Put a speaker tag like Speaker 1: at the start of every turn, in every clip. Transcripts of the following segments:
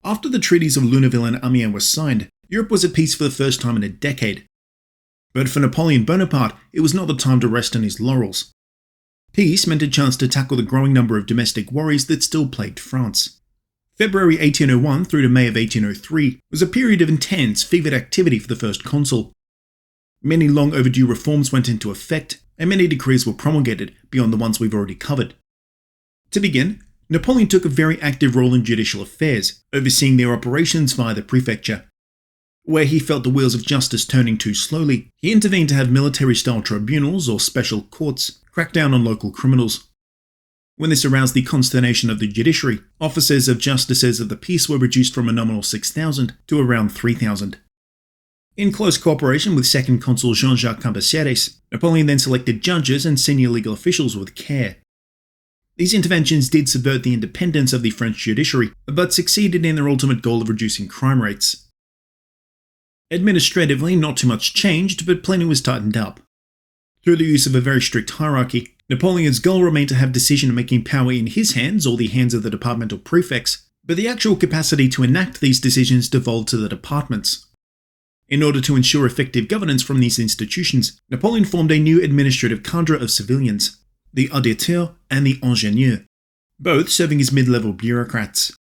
Speaker 1: After the treaties of Lunéville and Amiens were signed, Europe was at peace for the first time in a decade. But for Napoleon Bonaparte, it was not the time to rest on his laurels. Peace meant a chance to tackle the growing number of domestic worries that still plagued France. February 1801 through to May of 1803 was a period of intense, fevered activity for the first consul. Many long overdue reforms went into effect, and many decrees were promulgated beyond the ones we've already covered. To begin, Napoleon took a very active role in judicial affairs, overseeing their operations via the prefecture. Where he felt the wheels of justice turning too slowly, he intervened to have military-style tribunals or special courts crack down on local criminals. When this aroused the consternation of the judiciary, officers of justices of the peace were reduced from a nominal 6,000 to around 3,000. In close cooperation with second consul Jean-Jacques Cambacérès, Napoleon then selected judges and senior legal officials with care. These interventions did subvert the independence of the French judiciary, but succeeded in their ultimate goal of reducing crime rates. Administratively, not too much changed, but plenty was tightened up. Through the use of a very strict hierarchy, Napoleon's goal remained to have decision-making power in his hands or the hands of the departmental prefects, but the actual capacity to enact these decisions devolved to the departments. In order to ensure effective governance from these institutions, Napoleon formed a new administrative cadre of civilians, the auditeurs and the ingénieurs, both serving as mid-level bureaucrats.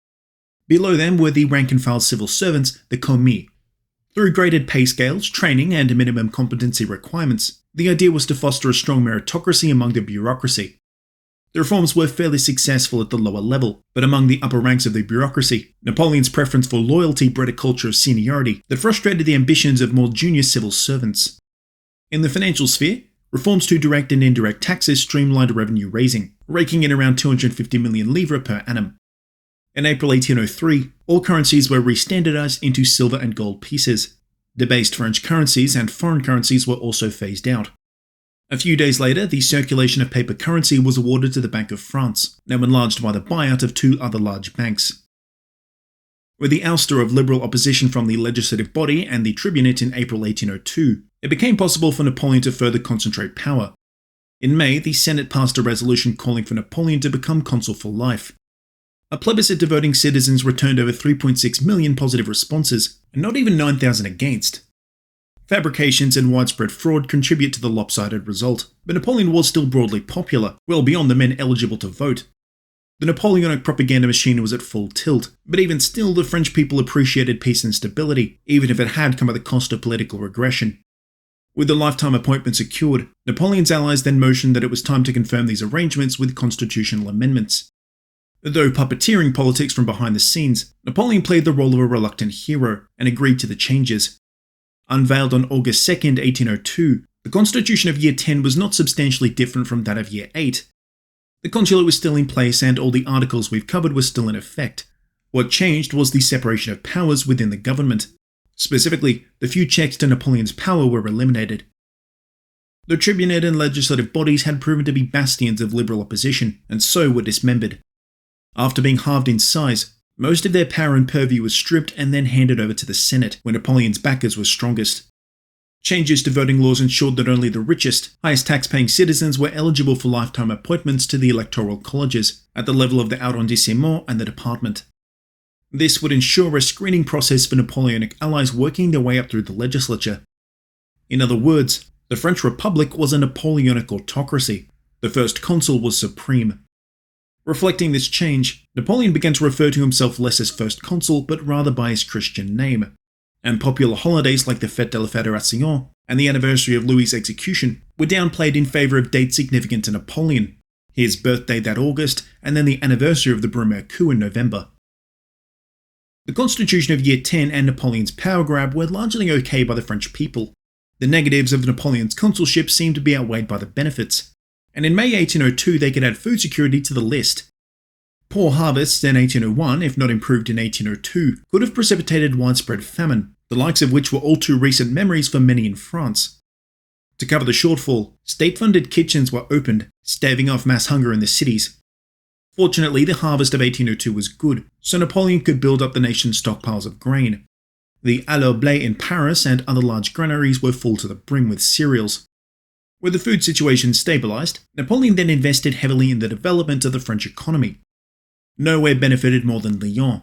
Speaker 1: Below them were the rank-and-file civil servants, the commis. Through graded pay scales, training, and minimum competency requirements, the idea was to foster a strong meritocracy among the bureaucracy. The reforms were fairly successful at the lower level, but among the upper ranks of the bureaucracy, Napoleon's preference for loyalty bred a culture of seniority that frustrated the ambitions of more junior civil servants. In the financial sphere, reforms to direct and indirect taxes streamlined revenue raising, raking in around 250 million livres per annum. In April 1803, all currencies were re-standardized into silver and gold pieces. Debased French currencies and foreign currencies were also phased out. A few days later, the circulation of paper currency was awarded to the Bank of France, now enlarged by the buyout of two other large banks. With the ouster of liberal opposition from the legislative body and the tribunate in April 1802, it became possible for Napoleon to further concentrate power. In May, the Senate passed a resolution calling for Napoleon to become consul for life. A plebiscite to voting citizens returned over 3.6 million positive responses, and not even 9,000 against. Fabrications and widespread fraud contribute to the lopsided result, but Napoleon was still broadly popular, well beyond the men eligible to vote. The Napoleonic propaganda machine was at full tilt, but even still the French people appreciated peace and stability, even if it had come at the cost of political regression. With the lifetime appointment secured, Napoleon's allies then motioned that it was time to confirm these arrangements with constitutional amendments. Though puppeteering politics from behind the scenes, Napoleon played the role of a reluctant hero and agreed to the changes. Unveiled on August 2, 1802, the constitution of Year 10 was not substantially different from that of Year 8. The consulate was still in place and all the articles we've covered were still in effect. What changed was the separation of powers within the government. Specifically, the few checks to Napoleon's power were eliminated. The tribunate and legislative bodies had proven to be bastions of liberal opposition, and so were dismembered. After being halved in size, most of their power and purview was stripped and then handed over to the Senate, where Napoleon's backers were strongest. Changes to voting laws ensured that only the richest, highest tax-paying citizens were eligible for lifetime appointments to the electoral colleges, at the level of the arrondissement and the department. This would ensure a screening process for Napoleonic allies working their way up through the legislature. In other words, the French Republic was a Napoleonic autocracy. The first consul was supreme. Reflecting this change, Napoleon began to refer to himself less as first consul but rather by his Christian name, and popular holidays like the Fête de la Fédération and the anniversary of Louis's execution were downplayed in favour of dates significant to Napoleon, his birthday that August and then the anniversary of the Brumaire coup in November. The constitution of Year 10 and Napoleon's power grab were largely okay by the French people. The negatives of Napoleon's consulship seemed to be outweighed by the benefits, and in May 1802 they could add food security to the list. Poor harvests in 1801, if not improved in 1802, could have precipitated widespread famine, the likes of which were all too recent memories for many in France. To cover the shortfall, state-funded kitchens were opened, staving off mass hunger in the cities. Fortunately, the harvest of 1802 was good, so Napoleon could build up the nation's stockpiles of grain. The Alleux Blé in Paris and other large granaries were full to the brim with cereals. With the food situation stabilised, Napoleon then invested heavily in the development of the French economy. Nowhere benefited more than Lyon.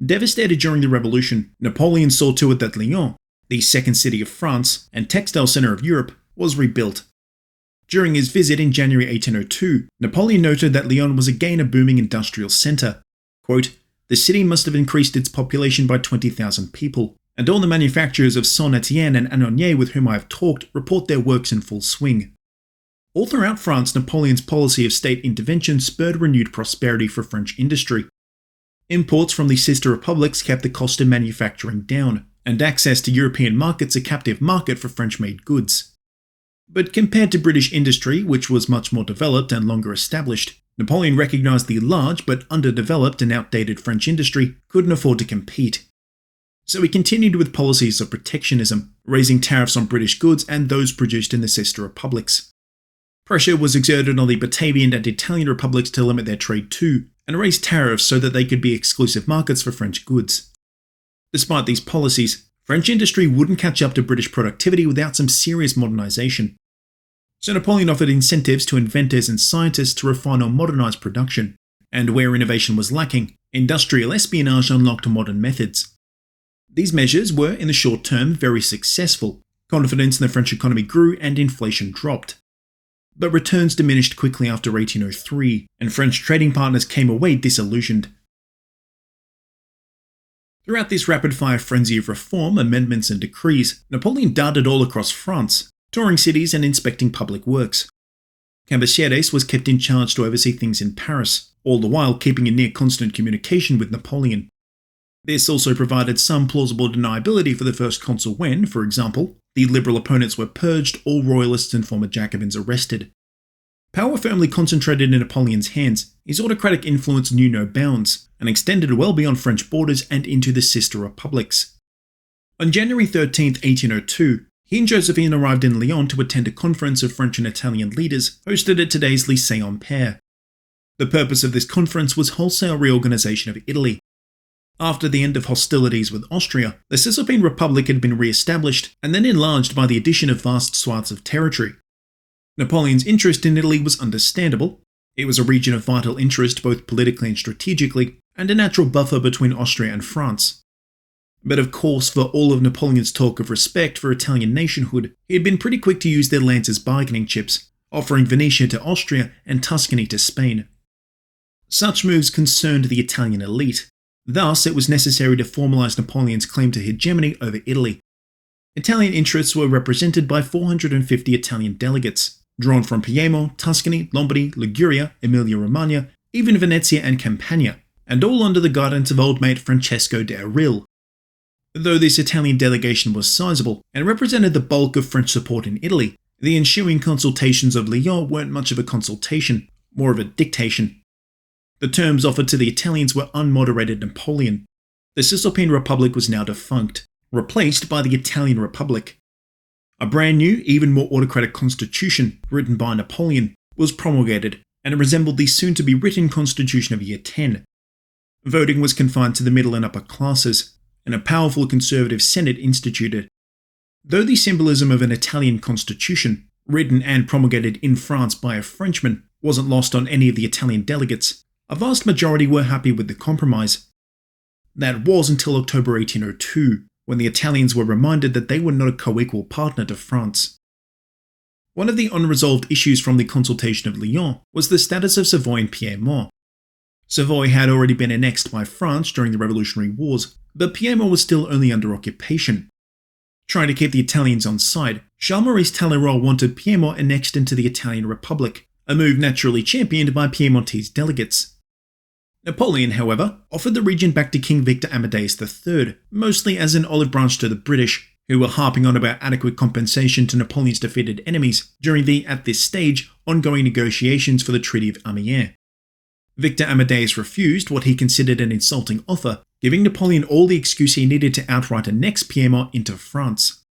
Speaker 1: Devastated during the Revolution, Napoleon saw to it that Lyon, the second city of France and textile centre of Europe, was rebuilt. During his visit in January 1802, Napoleon noted that Lyon was again a booming industrial centre. Quote, "The city must have increased its population by 20,000 people, and all the manufacturers of Saint-Étienne and Annonay with whom I have talked report their works in full swing." All throughout France, Napoleon's policy of state intervention spurred renewed prosperity for French industry. Imports from the sister republics kept the cost of manufacturing down, and access to European markets a captive market for French-made goods. But compared to British industry, which was much more developed and longer established, Napoleon recognised the large but underdeveloped and outdated French industry couldn't afford to compete. So he continued with policies of protectionism, raising tariffs on British goods and those produced in the sister republics. Pressure was exerted on the Batavian and Italian republics to limit their trade too, and raise tariffs so that they could be exclusive markets for French goods. Despite these policies, French industry wouldn't catch up to British productivity without some serious modernisation. So Napoleon offered incentives to inventors and scientists to refine or modernise production, and where innovation was lacking, industrial espionage unlocked modern methods. These measures were, in the short term, very successful. Confidence in the French economy grew and inflation dropped. But returns diminished quickly after 1803, and French trading partners came away disillusioned. Throughout this rapid-fire frenzy of reform, amendments and decrees, Napoleon darted all across France, touring cities and inspecting public works. Cambacérès was kept in charge to oversee things in Paris, all the while keeping in near constant communication with Napoleon. This also provided some plausible deniability for the first consul when, for example, the liberal opponents were purged, all royalists and former Jacobins arrested. Power firmly concentrated in Napoleon's hands, his autocratic influence knew no bounds, and extended well beyond French borders and into the sister republics. On January 13, 1802, he and Josephine arrived in Lyon to attend a conference of French and Italian leaders hosted at today's Lycée Ampère. The purpose of this conference was wholesale reorganisation of Italy. After the end of hostilities with Austria, the Cisalpine Republic had been re-established and then enlarged by the addition of vast swaths of territory. Napoleon's interest in Italy was understandable. It was a region of vital interest both politically and strategically, and a natural buffer between Austria and France. But of course, for all of Napoleon's talk of respect for Italian nationhood, he had been pretty quick to use their lands as bargaining chips, offering Venetia to Austria and Tuscany to Spain. Such moves concerned the Italian elite. Thus, it was necessary to formalise Napoleon's claim to hegemony over Italy. Italian interests were represented by 450 Italian delegates, drawn from Piedmont, Tuscany, Lombardy, Liguria, Emilia-Romagna, even Venezia and Campania, and all under the guidance of old mate Francesco de Aril. Though this Italian delegation was sizable and represented the bulk of French support in Italy, the ensuing consultations of Lyon weren't much of a consultation, more of a dictation. The terms offered to the Italians were unmoderated Napoleon. The Cisalpine Republic was now defunct, replaced by the Italian Republic. A brand new, even more autocratic constitution, written by Napoleon, was promulgated, and it resembled the soon-to-be written constitution of Year 10. Voting was confined to the middle and upper classes, and a powerful conservative Senate instituted. Though the symbolism of an Italian constitution, written and promulgated in France by a Frenchman, wasn't lost on any of the Italian delegates, a vast majority were happy with the compromise. That was until October 1802, when the Italians were reminded that they were not a co-equal partner to France. One of the unresolved issues from the consultation of Lyon was the status of Savoy and Piedmont. Savoy had already been annexed by France during the Revolutionary Wars, but Piedmont was still only under occupation. Trying to keep the Italians on side, Charles-Maurice Talleyrand wanted Piedmont annexed into the Italian Republic, a move naturally championed by Piedmontese delegates. Napoleon, however, offered the region back to King Victor Amadeus III, mostly as an olive branch to the British, who were harping on about adequate compensation to Napoleon's defeated enemies during the, at this stage, ongoing negotiations for the Treaty of Amiens. Victor Amadeus refused what he considered an insulting offer, giving Napoleon all the excuse he needed to outright annex Piedmont into France.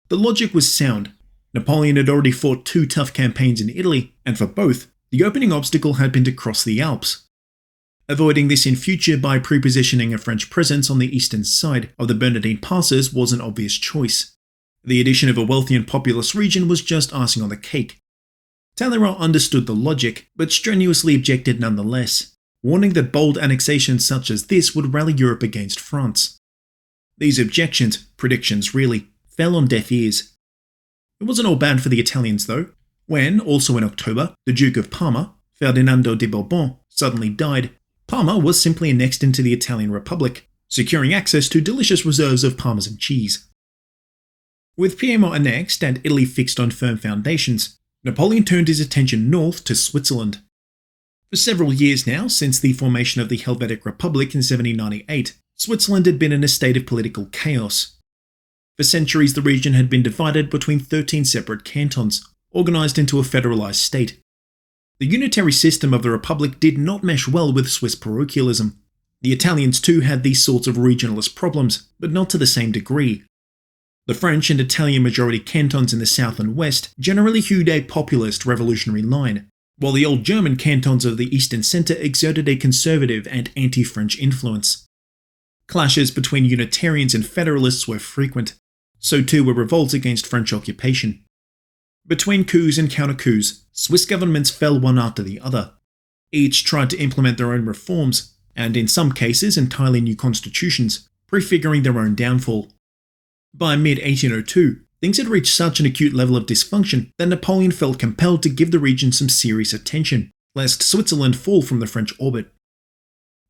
Speaker 1: The logic was sound. Napoleon had already fought 2 tough campaigns in Italy, and for both, the opening obstacle had been to cross the Alps. Avoiding this in future by prepositioning a French presence on the eastern side of the Bernardine Passes was an obvious choice. The addition of a wealthy and populous region was just icing on the cake. Talleyrand understood the logic, but strenuously objected nonetheless. warning that bold annexations such as this would rally Europe against France. These objections, predictions really, fell on deaf ears. It wasn't all bad for the Italians though, when, also in October, the Duke of Parma, Ferdinando de Bourbon, suddenly died. Parma was simply annexed into the Italian Republic, securing access to delicious reserves of Parmesan cheese. With Piedmont annexed and Italy fixed on firm foundations, Napoleon turned his attention north to Switzerland. For several years now, since the formation of the Helvetic Republic in 1798, Switzerland had been in a state of political chaos. For centuries, the region had been divided between 13 separate cantons, organised into a federalised state. The unitary system of the Republic did not mesh well with Swiss parochialism. The Italians too had these sorts of regionalist problems, but not to the same degree. The French and Italian majority cantons in the south and west generally hewed a populist revolutionary line, while the old German cantons of the east and centre exerted a conservative and anti-French influence. Clashes between Unitarians and Federalists were frequent. So too were revolts against French occupation. Between coups and counter-coups, Swiss governments fell one after the other. Each tried to implement their own reforms, and in some cases entirely new constitutions, prefiguring their own downfall. By mid-1802, things had reached such an acute level of dysfunction that Napoleon felt compelled to give the region some serious attention, lest Switzerland fall from the French orbit.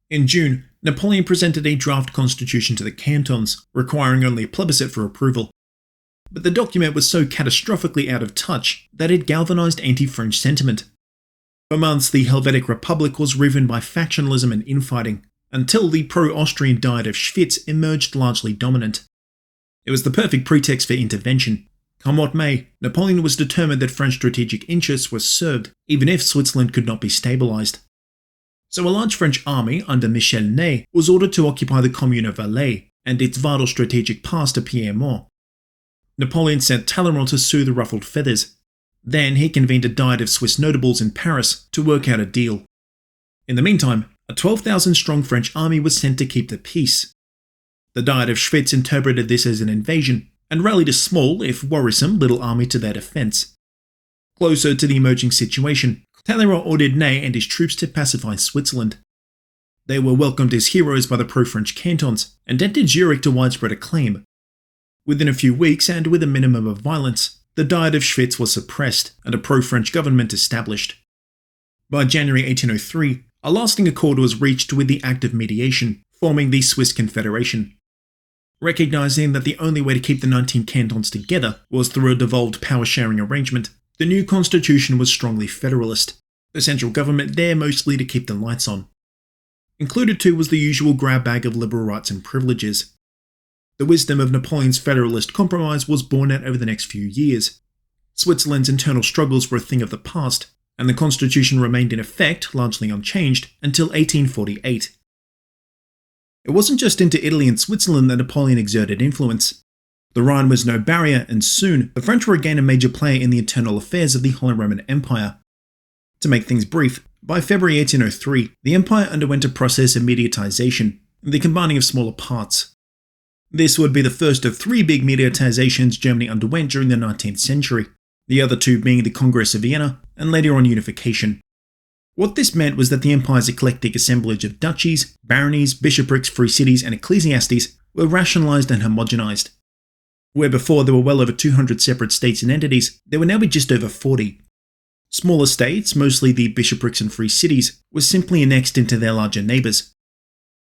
Speaker 1: In June, Napoleon presented a draft constitution to the cantons, requiring only a plebiscite for approval. But the document was so catastrophically out of touch that it galvanized anti-French sentiment. For months, the Helvetic Republic was riven by factionalism and infighting, until the pro-Austrian Diet of Schwyz emerged largely dominant. It was the perfect pretext for intervention. Come what may, Napoleon was determined that French strategic interests were served, even if Switzerland could not be stabilized. So a large French army under Michel Ney was ordered to occupy the commune of Valais and its vital strategic pass to Piedmont. Napoleon sent Talleyrand to soothe the ruffled feathers. Then he convened a diet of Swiss notables in Paris to work out a deal. In the meantime, a 12,000-strong French army was sent to keep the peace. The Diet of Schwyz interpreted this as an invasion and rallied a small, if worrisome, little army to their defence. Closer to the emerging situation, Talleyrand ordered Ney and his troops to pacify Switzerland. They were welcomed as heroes by the pro-French cantons and entered Zurich to widespread acclaim. Within a few weeks and with a minimum of violence, the Diet of Schwyz was suppressed and a pro-French government established. By January 1803, a lasting accord was reached with the Act of Mediation, forming the Swiss Confederation. Recognizing that the only way to keep the 19 cantons together was through a devolved power-sharing arrangement, the new constitution was strongly federalist, the central government there mostly to keep the lights on. Included too was the usual grab bag of liberal rights and privileges. The wisdom of Napoleon's federalist compromise was borne out over the next few years. Switzerland's internal struggles were a thing of the past, and the constitution remained in effect, largely unchanged, until 1848. It wasn't just into Italy and Switzerland that Napoleon exerted influence. The Rhine was no barrier, and soon, the French were again a major player in the internal affairs of the Holy Roman Empire. To make things brief, by February 1803, the empire underwent a process of mediatization, the combining of smaller parts. This would be the first of three big mediatizations Germany underwent during the 19th century, the other two being the Congress of Vienna and later on unification. What this meant was that the empire's eclectic assemblage of duchies, baronies, bishoprics, free cities, and ecclesiastes were rationalized and homogenized. Where before there were well over 200 separate states and entities, there would now be just over 40. Smaller states, mostly the bishoprics and free cities, were simply annexed into their larger neighbours.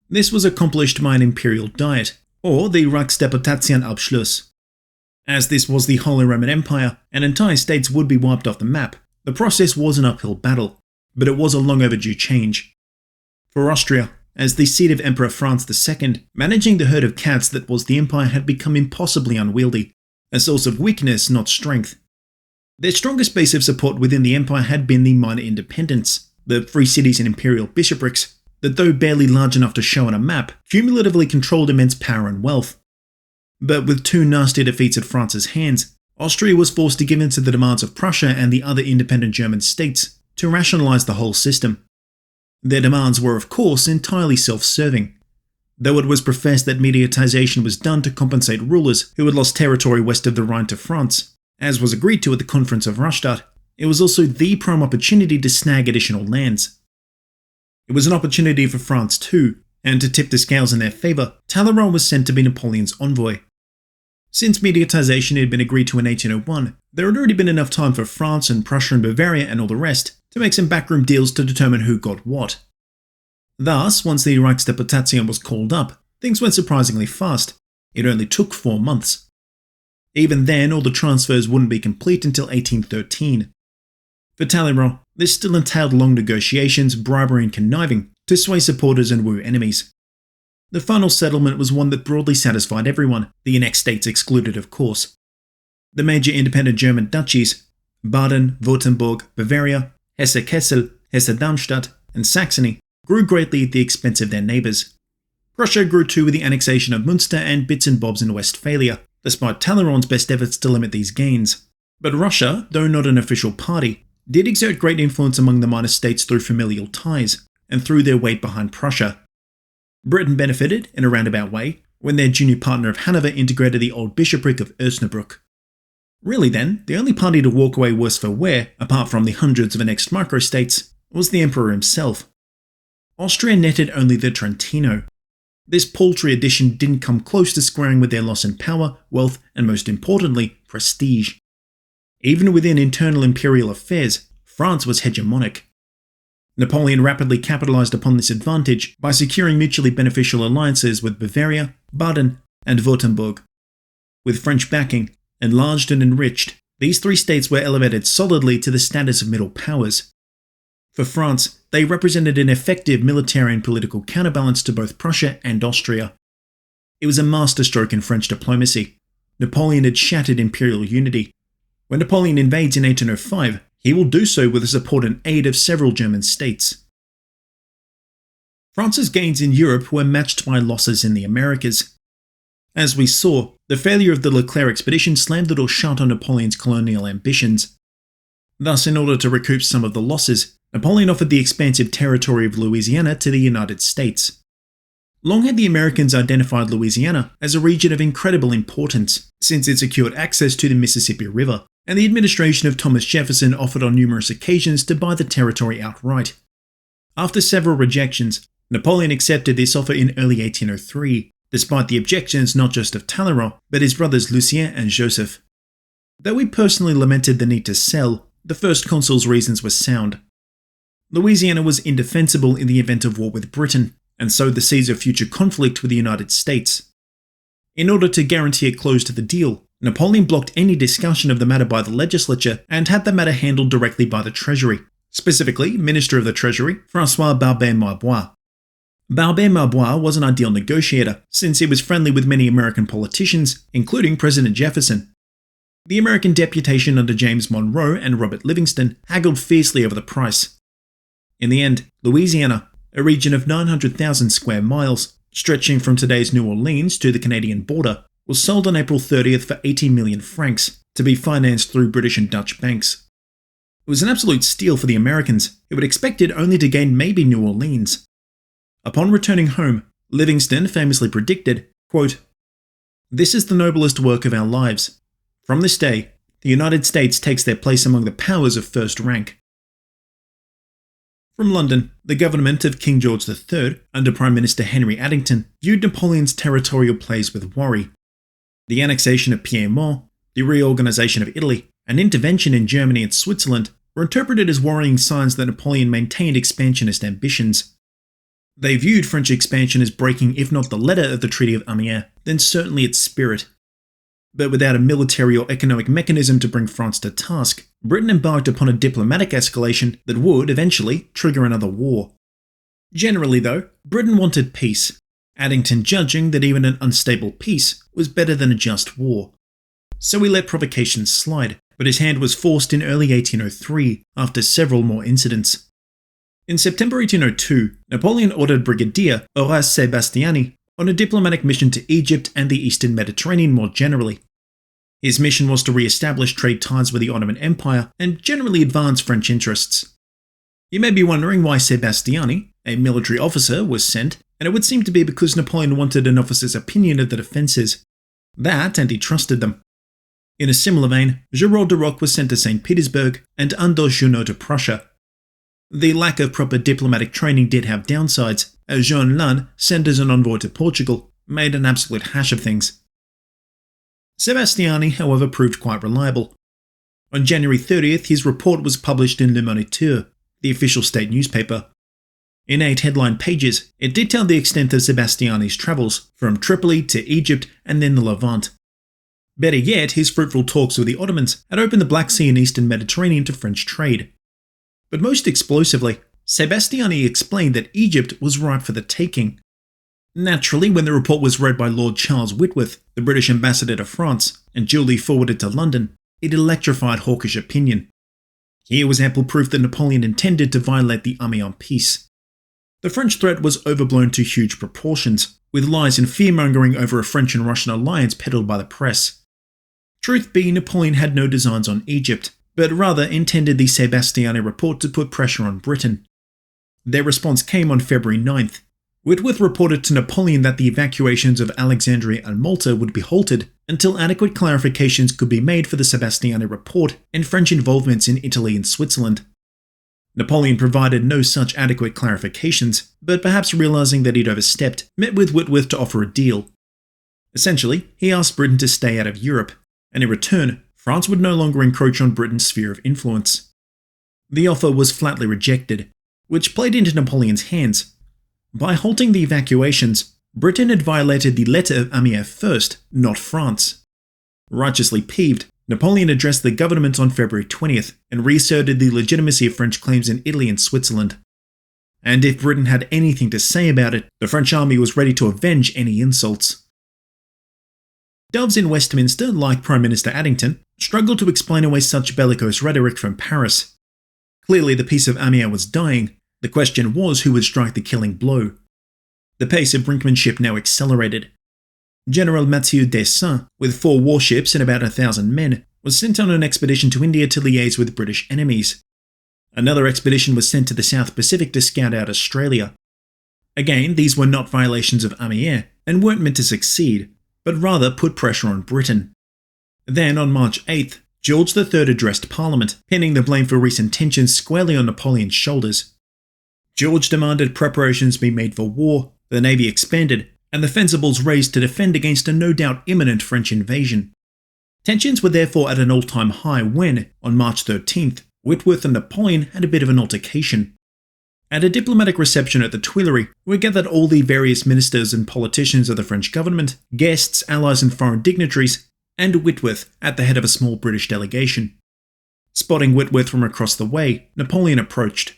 Speaker 1: This was accomplished by an imperial diet, or the Reichsdeputationsabschluss. As this was the Holy Roman Empire, and entire states would be wiped off the map, the process was an uphill battle, but it was a long overdue change. For Austria, as the seat of Emperor Franz II, managing the herd of cats that was the empire had become impossibly unwieldy, a source of weakness, not strength. Their strongest base of support within the empire had been the minor independents, the free cities and imperial bishoprics, that though barely large enough to show on a map, cumulatively controlled immense power and wealth. But with two nasty defeats at France's hands, Austria was forced to give in to the demands of Prussia and the other independent German states to rationalize the whole system. Their demands were, of course, entirely self-serving. Though it was professed that mediatization was done to compensate rulers who had lost territory west of the Rhine to France, as was agreed to at the Conference of Rastatt, it was also the prime opportunity to snag additional lands. It was an opportunity for France too, and to tip the scales in their favour, Talleyrand was sent to be Napoleon's envoy. Since mediatization had been agreed to in 1801, there had already been enough time for France and Prussia and Bavaria and all the rest to make some backroom deals to determine who got what. Thus, once the Reichsdeputation was called up, things went surprisingly fast. It only took 4 months. Even then, all the transfers wouldn't be complete until 1813. For Talleyrand, this still entailed long negotiations, bribery and conniving to sway supporters and woo enemies. The final settlement was one that broadly satisfied everyone, the annexed states excluded of course. The major independent German duchies, Baden, Württemberg, Bavaria, Hesse-Kassel, Hesse-Darmstadt, and Saxony, grew greatly at the expense of their neighbours. Prussia grew too with the annexation of Munster and bits and bobs in Westphalia, despite Talleyrand's best efforts to limit these gains. But Russia, though not an official party, did exert great influence among the minor states through familial ties, and threw their weight behind Prussia. Britain benefited, in a roundabout way, when their junior partner of Hanover integrated the old bishopric of Osnabrück. Really then, the only party to walk away worse for wear, apart from the hundreds of annexed microstates, was the Emperor himself. Austria netted only the Trentino. This paltry addition didn't come close to squaring with their loss in power, wealth, and most importantly, prestige. Even within internal imperial affairs, France was hegemonic. Napoleon rapidly capitalized upon this advantage by securing mutually beneficial alliances with Bavaria, Baden, and Württemberg. With French backing, enlarged and enriched, these 3 states were elevated solidly to the status of middle powers. For France, they represented an effective military and political counterbalance to both Prussia and Austria. It was a masterstroke in French diplomacy. Napoleon had shattered imperial unity. When Napoleon invades in 1805, he will do so with the support and aid of several German states. France's gains in Europe were matched by losses in the Americas. As we saw, the failure of the Leclerc expedition slammed the door shut on Napoleon's colonial ambitions. Thus, in order to recoup some of the losses, Napoleon offered the expansive territory of Louisiana to the United States. Long had the Americans identified Louisiana as a region of incredible importance, since it secured access to the Mississippi River, and the administration of Thomas Jefferson offered on numerous occasions to buy the territory outright. After several rejections, Napoleon accepted this offer in early 1803, despite the objections not just of Talleyrand, but his brothers Lucien and Joseph. Though he personally lamented the need to sell, the first consul's reasons were sound. Louisiana was indefensible in the event of war with Britain, and sowed the seeds of future conflict with the United States. In order to guarantee a close to the deal, Napoleon blocked any discussion of the matter by the legislature and had the matter handled directly by the Treasury, specifically Minister of the Treasury, François Barbé-Marbois. Barbé-Marbois was an ideal negotiator, since he was friendly with many American politicians, including President Jefferson. The American deputation under James Monroe and Robert Livingston haggled fiercely over the price. In the end, Louisiana, a region of 900,000 square miles, stretching from today's New Orleans to the Canadian border, was sold on April 30th for 80 million francs, to be financed through British and Dutch banks. It was an absolute steal for the Americans, who had expected only to gain maybe New Orleans. Upon returning home, Livingston famously predicted, quote, "This is the noblest work of our lives. From this day, the United States takes their place among the powers of first rank." From London, the government of King George III, under Prime Minister Henry Addington, viewed Napoleon's territorial plays with worry. The annexation of Piedmont, the reorganisation of Italy, and intervention in Germany and Switzerland were interpreted as worrying signs that Napoleon maintained expansionist ambitions. They viewed French expansion as breaking if not the letter of the Treaty of Amiens, then certainly its spirit. But without a military or economic mechanism to bring France to task, Britain embarked upon a diplomatic escalation that would, eventually, trigger another war. Generally though, Britain wanted peace, Addington judging that even an unstable peace was better than a just war. So he let provocations slide, but his hand was forced in early 1803 after several more incidents. In September 1802, Napoleon ordered Brigadier Horace Sebastiani on a diplomatic mission to Egypt and the Eastern Mediterranean more generally. His mission was to re-establish trade ties with the Ottoman Empire and generally advance French interests. You may be wondering why Sebastiani, a military officer, was sent, and it would seem to be because Napoleon wanted an officer's opinion of the defences. That, and he trusted them. In a similar vein, Géraud de Rock was sent to St. Petersburg and Andoche Junot to Prussia. The lack of proper diplomatic training did have downsides, as Jean Lannes, sent as an envoy to Portugal, made an absolute hash of things. Sebastiani, however, proved quite reliable. On January 30th, his report was published in Le Moniteur, the official state newspaper. In 8 headline pages, it detailed the extent of Sebastiani's travels, from Tripoli to Egypt and then the Levant. Better yet, his fruitful talks with the Ottomans had opened the Black Sea and Eastern Mediterranean to French trade. But most explosively, Sebastiani explained that Egypt was ripe for the taking. Naturally, when the report was read by Lord Charles Whitworth, the British ambassador to France, and duly forwarded to London, it electrified hawkish opinion. Here was ample proof that Napoleon intended to violate the Amiens peace. The French threat was overblown to huge proportions, with lies and fear-mongering over a French and Russian alliance peddled by the press. Truth be, Napoleon had no designs on Egypt, but rather intended the Sebastiani report to put pressure on Britain. Their response came on February 9th. Whitworth reported to Napoleon that the evacuations of Alexandria and Malta would be halted until adequate clarifications could be made for the Sebastiani report and French involvements in Italy and Switzerland. Napoleon provided no such adequate clarifications, but perhaps realizing that he'd overstepped, met with Whitworth to offer a deal. Essentially, he asked Britain to stay out of Europe, and in return, France would no longer encroach on Britain's sphere of influence. The offer was flatly rejected, which played into Napoleon's hands. By halting the evacuations, Britain had violated the letter of Amiens first, not France. Righteously peeved, Napoleon addressed the government on February 20th and reasserted the legitimacy of French claims in Italy and Switzerland. And if Britain had anything to say about it, the French army was ready to avenge any insults. Doves in Westminster, like Prime Minister Addington, struggled to explain away such bellicose rhetoric from Paris. Clearly the peace of Amiens was dying. The question was who would strike the killing blow. The pace of brinkmanship now accelerated. General Mathieu Dessein, with 4 warships and about 1,000 men, was sent on an expedition to India to liaise with British enemies. Another expedition was sent to the South Pacific to scout out Australia. Again, these were not violations of Amiens and weren't meant to succeed, but rather put pressure on Britain. Then, on March 8th, George III addressed Parliament, pinning the blame for recent tensions squarely on Napoleon's shoulders. George demanded preparations be made for war, the navy expanded, and the Fencibles raised to defend against a no doubt imminent French invasion. Tensions were therefore at an all-time high when, on March 13th, Whitworth and Napoleon had a bit of an altercation. At a diplomatic reception at the Tuileries, we gathered all the various ministers and politicians of the French government, guests, allies and foreign dignitaries, and Whitworth at the head of a small British delegation. Spotting Whitworth from across the way, Napoleon approached.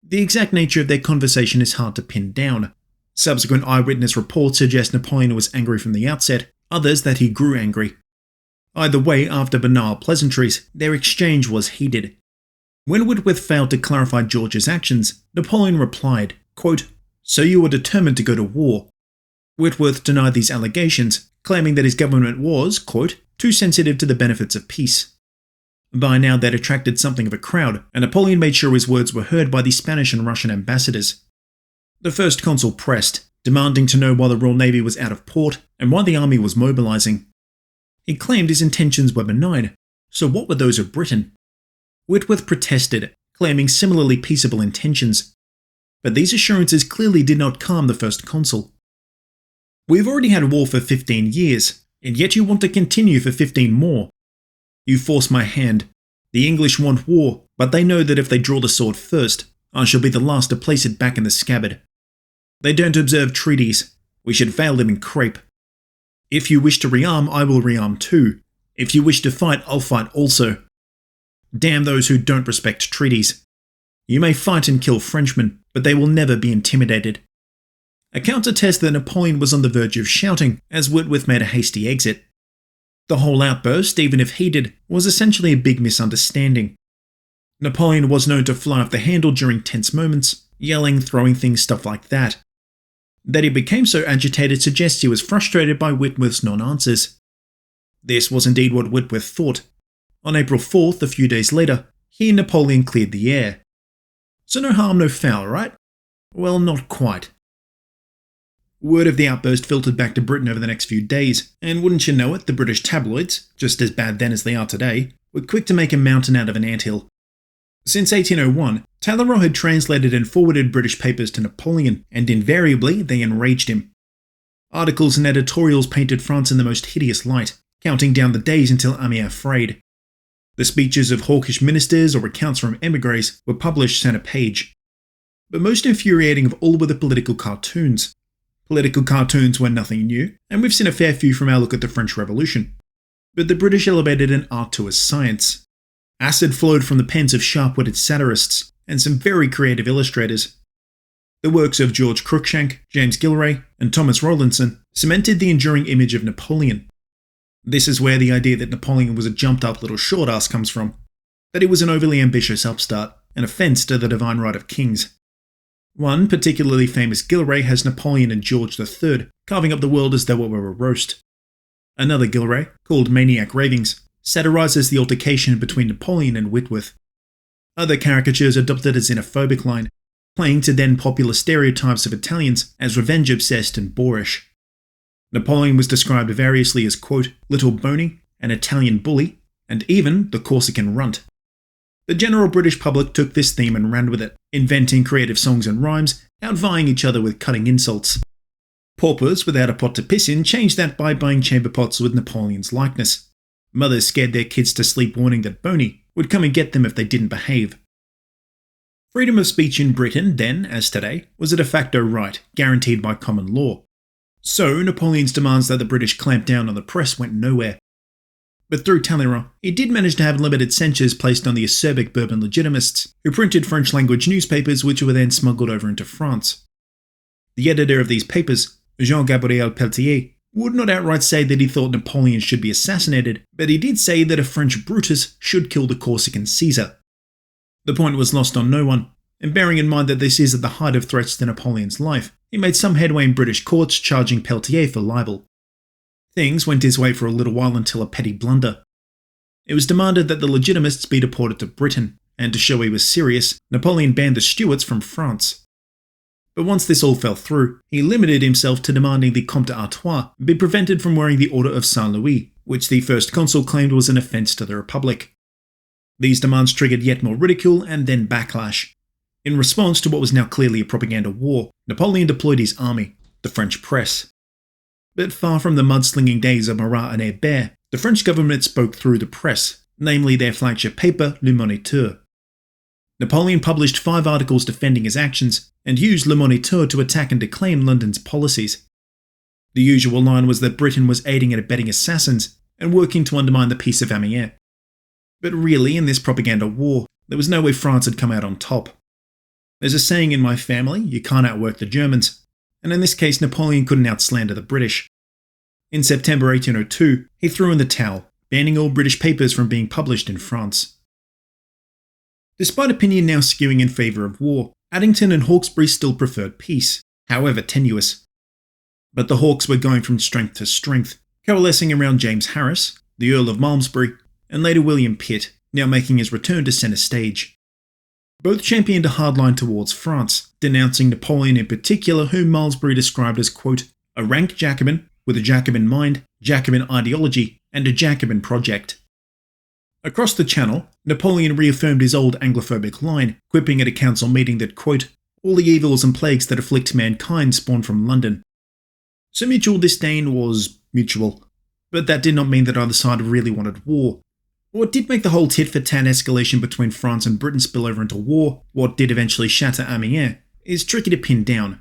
Speaker 1: The exact nature of their conversation is hard to pin down. Subsequent eyewitness reports suggest Napoleon was angry from the outset, others that he grew angry. Either way, after banal pleasantries, their exchange was heated. When Whitworth failed to clarify George's actions, Napoleon replied, quote, "So you were determined to go to war." Whitworth denied these allegations, claiming that his government was, quote, "too sensitive to the benefits of peace." By now they'd attracted something of a crowd, and Napoleon made sure his words were heard by the Spanish and Russian ambassadors. The first consul pressed, demanding to know why the Royal Navy was out of port and why the army was mobilizing. He claimed his intentions were benign, so what were those of Britain? Whitworth protested, claiming similarly peaceable intentions. But these assurances clearly did not calm the first consul. "We've already had war for 15 years, and yet you want to continue for 15 more. You force my hand. The English want war, but they know that if they draw the sword first, I shall be the last to place it back in the scabbard. They don't observe treaties. We should veil them in crepe. If you wish to rearm, I will rearm too. If you wish to fight, I'll fight also. Damn those who don't respect treaties. You may fight and kill Frenchmen, but they will never be intimidated." A counter-test that Napoleon was on the verge of shouting as Whitworth made a hasty exit. The whole outburst, even if heated, was essentially a big misunderstanding. Napoleon was known to fly off the handle during tense moments, yelling, throwing things, stuff like that. That he became so agitated suggests he was frustrated by Whitworth's non-answers. This was indeed what Whitworth thought. On April 4th, a few days later, he and Napoleon cleared the air. So no harm, no foul, right? Well, not quite. Word of the outburst filtered back to Britain over the next few days, and wouldn't you know it, the British tabloids, just as bad then as they are today, were quick to make a mountain out of an anthill. Since 1801, Talleyrand had translated and forwarded British papers to Napoleon, and invariably they enraged him. Articles and editorials painted France in the most hideous light, counting down the days until Amiens frayed. The speeches of hawkish ministers or accounts from émigrés were published centre page. But most infuriating of all were the political cartoons. Political cartoons were nothing new, and we've seen a fair few from our look at the French Revolution. But the British elevated an art to a science. Acid flowed from the pens of sharp-witted satirists and some very creative illustrators. The works of George Cruikshank, James Gillray, and Thomas Rowlandson cemented the enduring image of Napoleon. This is where the idea that Napoleon was a jumped-up little short-ass comes from, that he was an overly ambitious upstart, an offence to the divine right of kings. One particularly famous Gillray has Napoleon and George III carving up the world as though it were a roast. Another Gillray, called Maniac Ravings, satirises the altercation between Napoleon and Whitworth. Other caricatures adopted a xenophobic line, playing to then popular stereotypes of Italians as revenge-obsessed and boorish. Napoleon was described variously as, quote, little bony, an Italian bully, and even the Corsican runt. The general British public took this theme and ran with it, inventing creative songs and rhymes, outvying each other with cutting insults. Paupers without a pot to piss in changed that by buying chamber pots with Napoleon's likeness. Mothers scared their kids to sleep warning that Boney would come and get them if they didn't behave. Freedom of speech in Britain then, as today, was a de facto right, guaranteed by common law. So Napoleon's demands that the British clamp down on the press went nowhere. But through Talleyrand, he did manage to have limited censures placed on the acerbic Bourbon legitimists, who printed French-language newspapers which were then smuggled over into France. The editor of these papers, Jean-Gabriel Peltier, would not outright say that he thought Napoleon should be assassinated, but he did say that a French Brutus should kill the Corsican Caesar. The point was lost on no one, and bearing in mind that this is at the height of threats to Napoleon's life, he made some headway in British courts charging Peltier for libel. Things went his way for a little while until a petty blunder. It was demanded that the Legitimists be deported to Britain, and to show he was serious, Napoleon banned the Stuarts from France. But once this all fell through, he limited himself to demanding the Comte d'Artois be prevented from wearing the Order of Saint-Louis, which the first consul claimed was an offence to the Republic. These demands triggered yet more ridicule and then backlash. In response to what was now clearly a propaganda war, Napoleon deployed his army, the French press. But far from the mudslinging days of Marat and Hébert, the French government spoke through the press, namely their flagship paper, Le Moniteur. Napoleon published 5 articles defending his actions, and used Le Moniteur to attack and declaim London's policies. The usual line was that Britain was aiding and abetting assassins, and working to undermine the Peace of Amiens. But really, in this propaganda war, there was no way France had come out on top. There's a saying in my family, you can't outwork the Germans, and in this case Napoleon couldn't outslander the British. In September 1802, he threw in the towel, banning all British papers from being published in France. Despite opinion now skewing in favour of war, Addington and Hawkesbury still preferred peace, however tenuous. But the Hawks were going from strength to strength, coalescing around James Harris, the Earl of Malmesbury, and later William Pitt, now making his return to centre stage. Both championed a hard line towards France, denouncing Napoleon in particular, whom Malmesbury described as, quote, a rank Jacobin, with a Jacobin mind, Jacobin ideology, and a Jacobin project. Across the Channel, Napoleon reaffirmed his old Anglophobic line, quipping at a council meeting that, quote, all the evils and plagues that afflict mankind spawn from London. So mutual disdain was mutual, but that did not mean that either side really wanted war. What did make the whole tit-for-tat escalation between France and Britain spill over into war, what did eventually shatter Amiens, is tricky to pin down.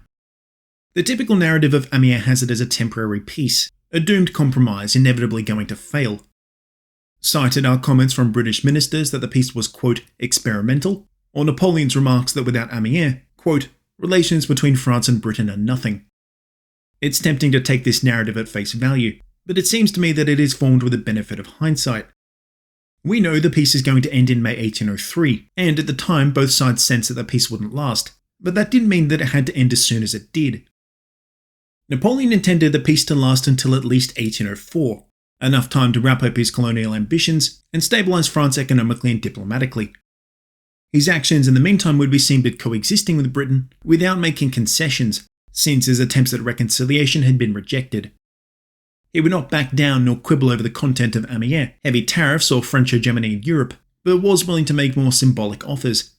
Speaker 1: The typical narrative of Amiens has it as a temporary peace, a doomed compromise inevitably going to fail. Cited are comments from British ministers that the peace was, quote, experimental, or Napoleon's remarks that without Amiens, quote, relations between France and Britain are nothing. It's tempting to take this narrative at face value, but it seems to me that it is formed with the benefit of hindsight. We know the peace is going to end in May 1803, and at the time both sides sensed that the peace wouldn't last, but that didn't mean that it had to end as soon as it did. Napoleon intended the peace to last until at least 1804, enough time to wrap up his colonial ambitions and stabilise France economically and diplomatically. His actions in the meantime would be seen as coexisting with Britain without making concessions, since his attempts at reconciliation had been rejected. He would not back down nor quibble over the content of Amiens, heavy tariffs or French hegemony in Europe, but was willing to make more symbolic offers.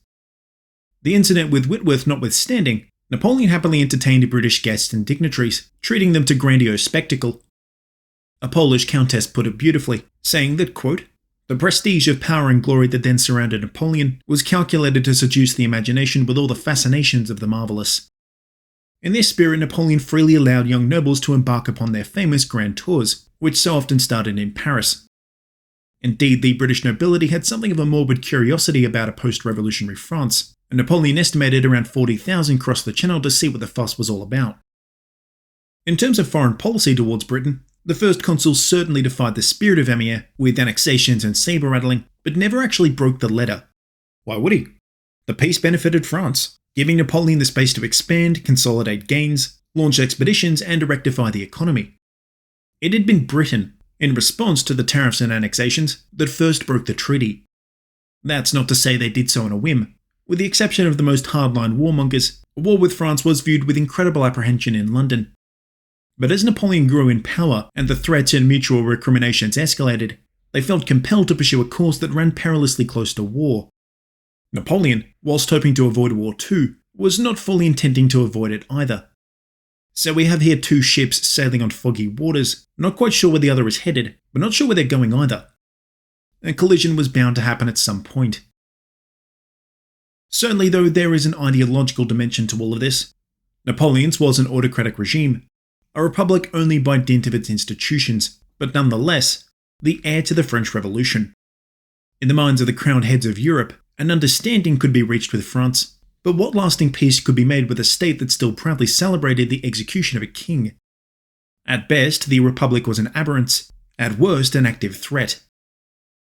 Speaker 1: The incident with Whitworth notwithstanding, Napoleon happily entertained British guests and dignitaries, treating them to grandiose spectacle. A Polish countess put it beautifully, saying that, quote, "The prestige of power and glory that then surrounded Napoleon was calculated to seduce the imagination with all the fascinations of the marvellous." In this spirit, Napoleon freely allowed young nobles to embark upon their famous grand tours, which so often started in Paris. Indeed, the British nobility had something of a morbid curiosity about a post-revolutionary France, and Napoleon estimated around 40,000 crossed the Channel to see what the fuss was all about. In terms of foreign policy towards Britain, the first consul certainly defied the spirit of Amiens with annexations and sabre-rattling, but never actually broke the letter. Why would he? The peace benefited France, giving Napoleon the space to expand, consolidate gains, launch expeditions, and rectify the economy. It had been Britain, in response to the tariffs and annexations, that first broke the treaty. That's not to say they did so on a whim. With the exception of the most hardline warmongers, a war with France was viewed with incredible apprehension in London. But as Napoleon grew in power and the threats and mutual recriminations escalated, they felt compelled to pursue a course that ran perilously close to war. Napoleon, whilst hoping to avoid war too, was not fully intending to avoid it either. So we have here two ships sailing on foggy waters, not quite sure where the other is headed, but not sure where they're going either. A collision was bound to happen at some point. Certainly, though, there is an ideological dimension to all of this. Napoleon's was an autocratic regime, a republic only by dint of its institutions, but nonetheless, the heir to the French Revolution. In the minds of the crowned heads of Europe, an understanding could be reached with France, but what lasting peace could be made with a state that still proudly celebrated the execution of a king? At best, the republic was an aberrance, at worst, an active threat.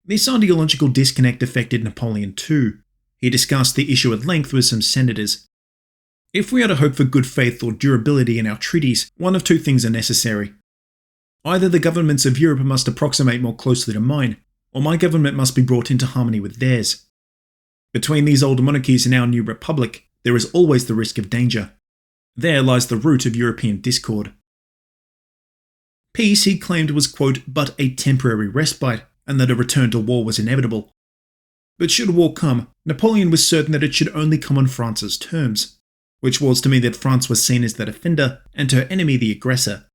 Speaker 1: This ideological disconnect affected Napoleon too. He discussed the issue at length with some senators. If we are to hope for good faith or durability in our treaties, one of two things are necessary. Either the governments of Europe must approximate more closely to mine, or my government must be brought into harmony with theirs. Between these old monarchies and our new republic, there is always the risk of danger. There lies the root of European discord. Peace, he claimed, was, quote, but a temporary respite, and that a return to war was inevitable. But should war come, Napoleon was certain that it should only come on France's terms, which was to mean that France was seen as the defender and her enemy the aggressor.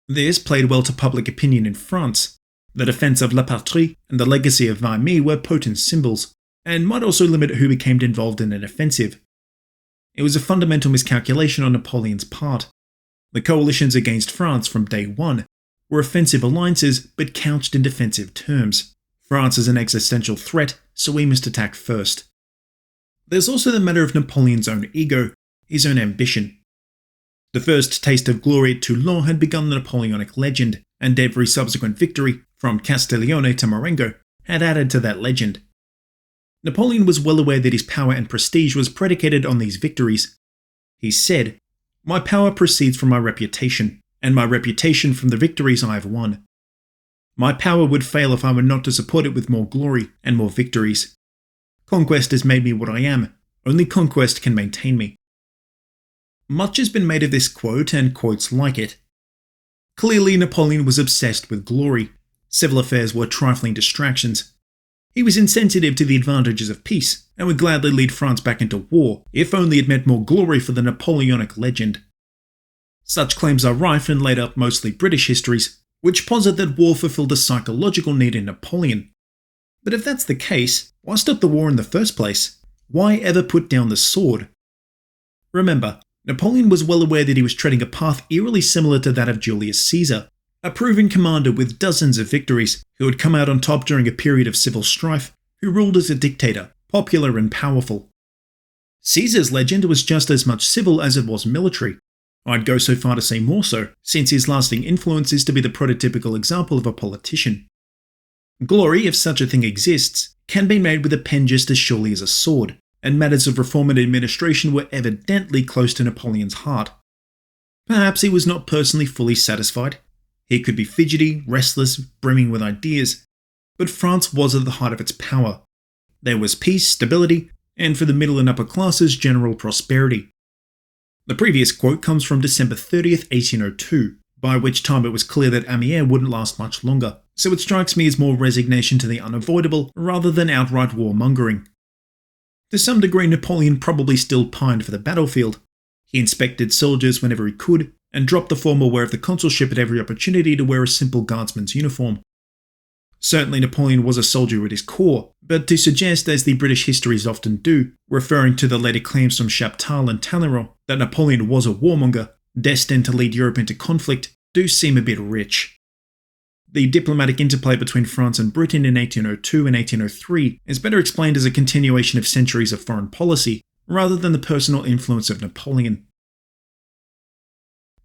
Speaker 1: This played well to public opinion in France. The defence of La Patrie and the legacy of Valmy were potent symbols, and might also limit who became involved in an offensive. It was a fundamental miscalculation on Napoleon's part. The coalitions against France from day one were offensive alliances but couched in defensive terms. France is an existential threat, so we must attack first. There's also the matter of Napoleon's own ego, his own ambition. The first taste of glory at Toulon had begun the Napoleonic legend, and every subsequent victory, from Castiglione to Marengo, had added to that legend. Napoleon was well aware that his power and prestige was predicated on these victories. He said, "My power proceeds from my reputation, and my reputation from the victories I have won. My power would fail if I were not to support it with more glory and more victories. Conquest has made me what I am. Only conquest can maintain me." Much has been made of this quote and quotes like it. Clearly, Napoleon was obsessed with glory. Civil affairs were trifling distractions. He was insensitive to the advantages of peace, and would gladly lead France back into war, if only it meant more glory for the Napoleonic legend. Such claims are rife in laid-up mostly British histories, which posit that war fulfilled a psychological need in Napoleon. But if that's the case, why stop the war in the first place? Why ever put down the sword? Remember, Napoleon was well aware that he was treading a path eerily similar to that of Julius Caesar, a proven commander with dozens of victories, who had come out on top during a period of civil strife, who ruled as a dictator, popular and powerful. Caesar's legend was just as much civil as it was military. I'd go so far to say more so, since his lasting influence is to be the prototypical example of a politician. Glory, if such a thing exists, can be made with a pen just as surely as a sword, and matters of reform and administration were evidently close to Napoleon's heart. Perhaps he was not personally fully satisfied. He could be fidgety, restless, brimming with ideas, but France was at the height of its power. There was peace, stability, and for the middle and upper classes, general prosperity. The previous quote comes from December 30th, 1802, by which time it was clear that Amiens wouldn't last much longer, so it strikes me as more resignation to the unavoidable rather than outright warmongering. To some degree, Napoleon probably still pined for the battlefield. He inspected soldiers whenever he could, and dropped the former wear of the consulship at every opportunity to wear a simple guardsman's uniform. Certainly Napoleon was a soldier at his core, but to suggest, as the British histories often do, referring to the later claims from Chaptal and Talleyrand that Napoleon was a warmonger, destined to lead Europe into conflict, do seem a bit rich. The diplomatic interplay between France and Britain in 1802 and 1803 is better explained as a continuation of centuries of foreign policy, rather than the personal influence of Napoleon.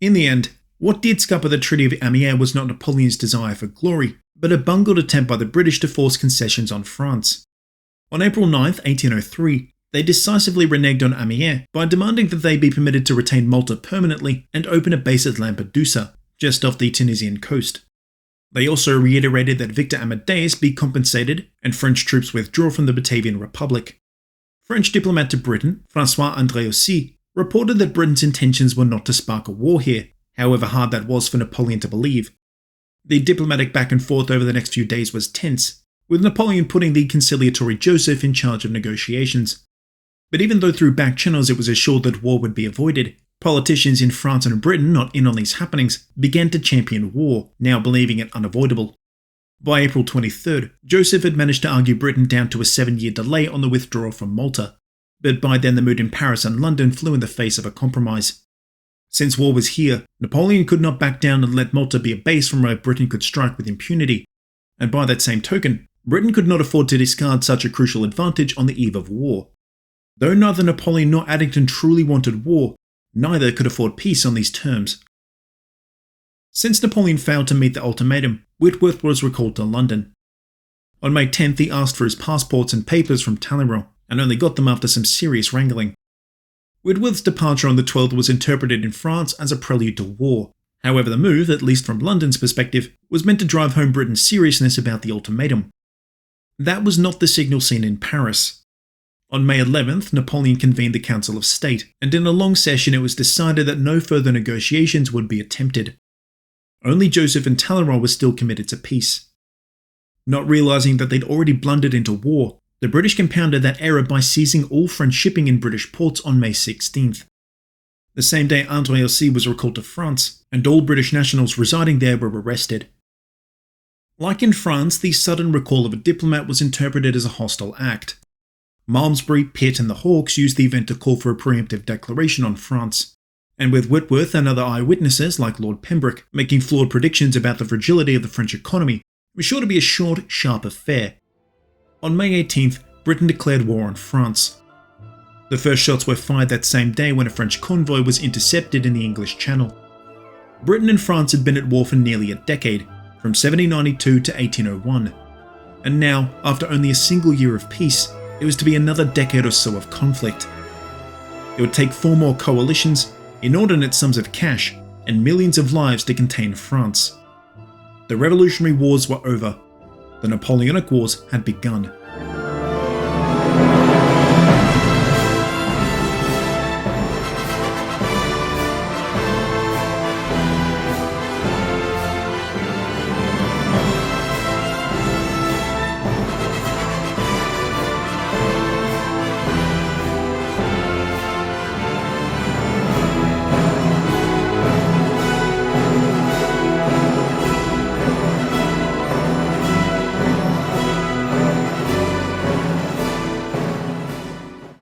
Speaker 1: In the end, what did scupper the Treaty of Amiens was not Napoleon's desire for glory, but a bungled attempt by the British to force concessions on France. On April 9, 1803, they decisively reneged on Amiens by demanding that they be permitted to retain Malta permanently and open a base at Lampedusa, just off the Tunisian coast. They also reiterated that Victor Amadeus be compensated and French troops withdraw from the Batavian Republic. French diplomat to Britain, François Andréossy, reported that Britain's intentions were not to spark a war here, however hard that was for Napoleon to believe. The diplomatic back and forth over the next few days was tense, with Napoleon putting the conciliatory Joseph in charge of negotiations. But even though through back channels it was assured that war would be avoided, politicians in France and Britain not in on these happenings began to champion war, now believing it unavoidable. By April 23rd, Joseph had managed to argue Britain down to a 7-year delay on the withdrawal from Malta, but by then the mood in Paris and London flew in the face of a compromise. Since war was here, Napoleon could not back down and let Malta be a base from where Britain could strike with impunity, and by that same token, Britain could not afford to discard such a crucial advantage on the eve of war. Though neither Napoleon nor Addington truly wanted war, neither could afford peace on these terms. Since Napoleon failed to meet the ultimatum, Whitworth was recalled to London. On May 10th, he asked for his passports and papers from Talleyrand, and only got them after some serious wrangling. Whitworth's departure on the 12th was interpreted in France as a prelude to war. However, the move, at least from London's perspective, was meant to drive home Britain's seriousness about the ultimatum. That was not the signal seen in Paris. On May 11th, Napoleon convened the Council of State, and in a long session it was decided that no further negotiations would be attempted. Only Joseph and Talleyrand were still committed to peace. Not realising that they'd already blundered into war, the British compounded that error by seizing all French shipping in British ports on May 16th. The same day, Andréossy was recalled to France, and all British nationals residing there were arrested. Like in France, the sudden recall of a diplomat was interpreted as a hostile act. Malmesbury, Pitt and the Hawks used the event to call for a preemptive declaration on France, and with Whitworth and other eyewitnesses like Lord Pembroke making flawed predictions about the fragility of the French economy, it was sure to be a short, sharp affair. On May 18th, Britain declared war on France. The first shots were fired that same day when a French convoy was intercepted in the English Channel. Britain and France had been at war for nearly a decade, from 1792 to 1801, and now, after only a single year of peace, it was to be another decade or so of conflict. It would take 4 more coalitions, inordinate sums of cash, and millions of lives to contain France. The Revolutionary Wars were over. The Napoleonic Wars had begun.